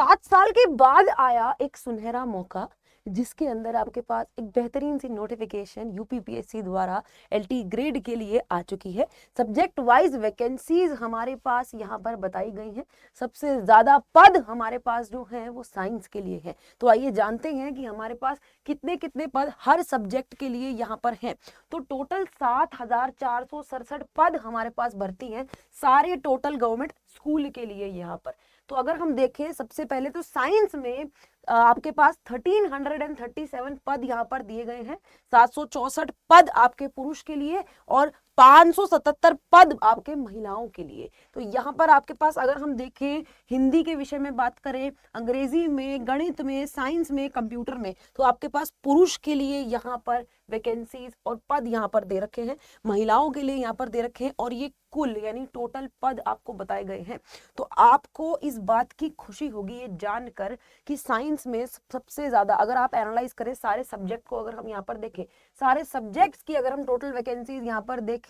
7 साल के बाद आया एक सुनहरा मौका, जिसके अंदर आपके पास एक बेहतरीन सी नोटिफिकेशन यूपीपीएससी द्वारा एलटी ग्रेड के लिए आ चुकी है। सब्जेक्ट वाइज वैकेंसीज हमारे पास यहाँ पर बताई गई हैं। सबसे ज्यादा पद हमारे पास जो है वो साइंस के लिए है। तो आइए जानते हैं कि हमारे पास कितने कितने पद हर सब्जेक्ट के लिए यहाँ पर हैं। तो टोटल 7,467 पद हमारे पास भर्ती हैं, सारे टोटल गवर्नमेंट स्कूल के लिए यहाँ पर। तो अगर हम देखें सबसे पहले तो साइंस में आपके पास 1337 पद यहाँ पर दिए गए हैं। 764 पद आपके पुरुष के लिए और 577 पद आपके महिलाओं के लिए। तो यहाँ पर आपके पास अगर हम देखें हिंदी के विषय में बात करें, अंग्रेजी में, गणित में, साइंस में, कंप्यूटर में, तो आपके पास पुरुष के लिए यहाँ पर वैकेंसीज और पद यहाँ पर दे रखे हैं, महिलाओं के लिए यहाँ पर दे रखे हैं, और ये कुल यानी टोटल पद आपको बताए गए हैं। तो आपको इस बात की खुशी होगी ये जानकर कि साइंस में सबसे ज्यादा, अगर आप एनालाइज करें सारे सब्जेक्ट को, अगर हम यहाँ पर देखें सारे सब्जेक्ट्स की अगर हम टोटल वैकेंसीज यहाँ पर देखें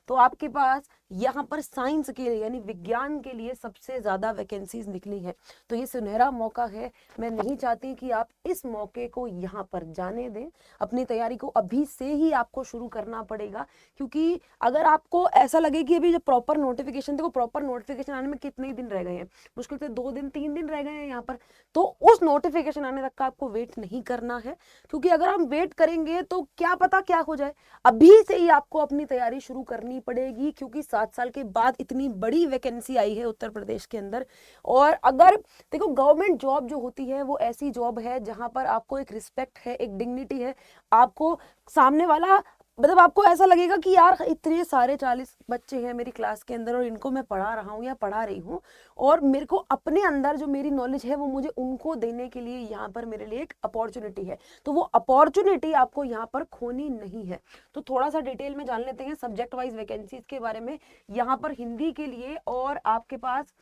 तो आपके पास यहाँ पर साइंस के लिए यानी विज्ञान के लिए सबसे ज्यादा वैकेंसीज निकली है। तो ये सुनहरा मौका है। मैं नहीं चाहती कि आप इस मौके को यहाँ पर जाने दें। अपनी तैयारी को अभी से ही आपको शुरू करना पड़ेगा, क्योंकि अगर आपको ऐसा लगे कि अभी जो प्रॉपर नोटिफिकेशन, देखो प्रॉपर नोटिफिकेशन आने में कितने दिन रह गए हैं, मुश्किल से 2 दिन 3 दिन रह गए हैं यहाँ पर। तो उस नोटिफिकेशन आने तक का आपको वेट नहीं करना है, क्योंकि अगर हम वेट करेंगे तो क्या पता क्या हो जाए। अभी से ही आपको अपनी तैयारी शुरू करनी पड़ेगी, क्योंकि 7 साल के बाद इतनी बड़ी वैकेंसी आई है उत्तर प्रदेश के अंदर। और अगर देखो गवर्नमेंट जॉब जो होती है वो ऐसी जॉब है जहां पर आपको एक रिस्पेक्ट है, एक डिग्निटी है। आपको सामने वाला मतलब आपको ऐसा लगेगा कि यार इतने सारे 40 बच्चे हैं मेरी क्लास के अंदर और इनको मैं पढ़ा रहा हूँ या पढ़ा रही हूँ, और मेरे को अपने अंदर जो मेरी नॉलेज है वो मुझे उनको देने के लिए यहाँ पर मेरे लिए एक अपॉर्चुनिटी है। तो वो अपॉर्चुनिटी आपको यहाँ पर खोनी नहीं है। तो थोड़ा सा डिटेल में जान लेते हैं सब्जेक्ट वाइज वैकेंसीज के बारे में। यहाँ पर हिंदी के लिए और आपके पास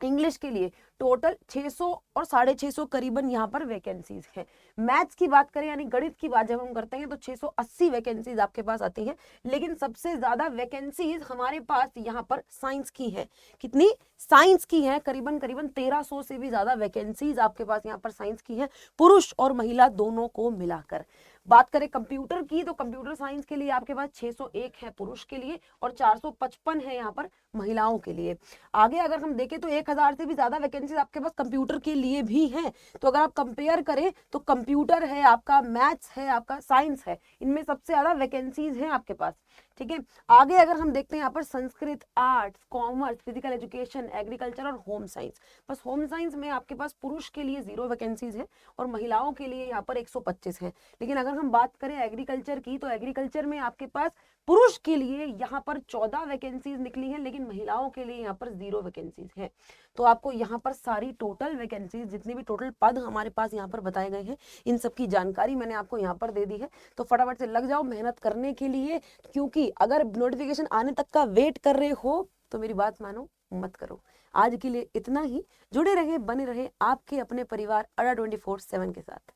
इंग्लिश के लिए टोटल 600 और 650 करीबन यहाँ पर वैकेंसीज हैं। मैथ्स की बात करें यानी गणित की बात जब हम करते हैं तो 680 वैकेंसीज आपके पास आती हैं। लेकिन सबसे ज्यादा वैकेंसीज हमारे पास यहाँ पर साइंस की है। कितनी? साइंस की है करीबन 1300 से भी ज्यादा वैकेंसीज आपके पास यहाँ पर साइंस की है, पुरुष और महिला दोनों को मिलाकर। बात करें कंप्यूटर की तो कंप्यूटर साइंस के लिए आपके पास 601 है पुरुष के लिए और 455 है यहाँ पर महिलाओं के लिए। आगे अगर हम देखें तो 1000 से भी ज्यादा वैकेंसीज आपके पास कंप्यूटर के लिए भी हैं। तो अगर आप कंपेयर करें तो कंप्यूटर है आपका, मैथ्स है आपका, साइंस है, इनमें सबसे ज्यादा वैकेंसीज हैं आपके पास। ठीक है। आगे अगर हम देखते हैं यहाँ पर Sanskrit, arts, commerce, physical education, agriculture और होम साइंस। बस होम साइंस में आपके पास पुरुष के लिए 0 वैकेंसीज है और महिलाओं के लिए यहाँ पर 125 है। लेकिन अगर हम बात करें एग्रीकल्चर की तो एग्रीकल्चर में आपके पास पुरुष के लिए यहाँ पर 14 वैकेंसीज निकली हैं, लेकिन महिलाओं के लिए यहाँ पर 0 वैकेंसीज है। तो आपको यहाँ पर सारी टोटल वैकेंसीज, जितने भी टोटल पद हमारे पास यहाँ पर बताए गए हैं, इन सब की जानकारी मैंने आपको यहाँ पर दे दी है। तो फटाफट से लग जाओ मेहनत करने के लिए, क्योंकि अगर नोटिफिकेशन आने तक का वेट कर रहे हो तो मेरी बात मानो, मत करो। आज के लिए इतना ही। जुड़े रहे, बने रहे आपके अपने परिवार अड्डा 24/7 के साथ।